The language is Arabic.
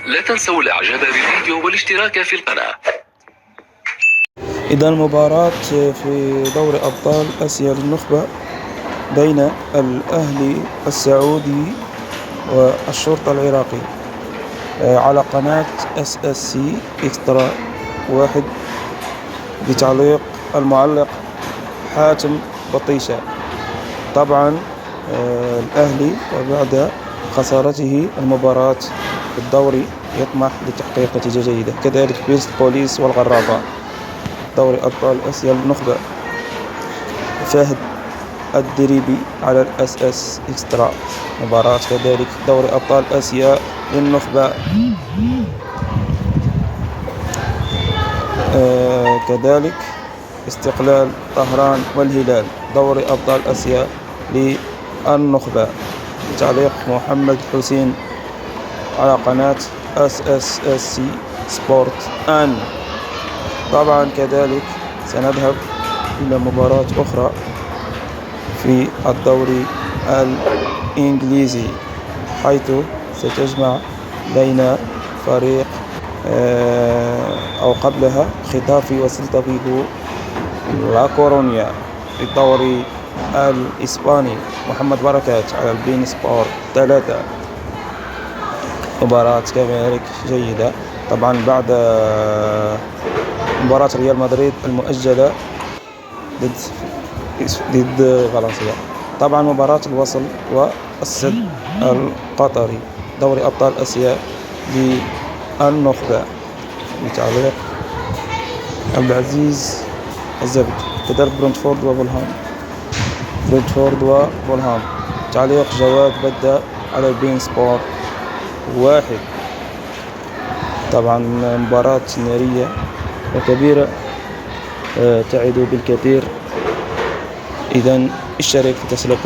لا تنسوا الإعجاب بالفيديو والاشتراك في القناة. إذا المباراة في دوري أبطال آسيا للنخبة بين الأهلي السعودي والشرطة العراقي على قناة SSC إكسترا 1 بتعليق المعلق حاتم بطيشة. طبعا الأهلي وبعد خسارته المباراة في الدوري يطمح لتحقيق نتيجة جيدة، كذلك بيست بوليس والغرابة دوري أبطال آسيا للنخبة. فهد الدريبي على SS إكسترا مباراة كذلك دوري أبطال آسيا للنخبة. كذلك استقلال طهران والهلال دوري أبطال آسيا للنخبة بتعليق محمد حسين على قناة SSC سبورت آن. طبعا كذلك سنذهب إلى مباراة أخرى في الدوري الإنجليزي، حيث ستجمع بين فريق أو قبلها ختافي وسيلتا فيغو لا كورونيا. في الدوري الإسباني محمد بركات على البين سبورت 3 مباراة كذلك جيدة. طبعا بعد مباراة ريال مدريد المؤجلة ضد فالنسيا. طبعا مباراة الوصل والسد القطري دوري أبطال آسيا للنخبة بتعليق عبد العزيز الزبد. كذلك برنتفورد وفولهام تعليق جواد بدة على البين سبورت 1. طبعا مباراة نارية وكبيرة تعد بالكثير. إذن اشترك في تسلق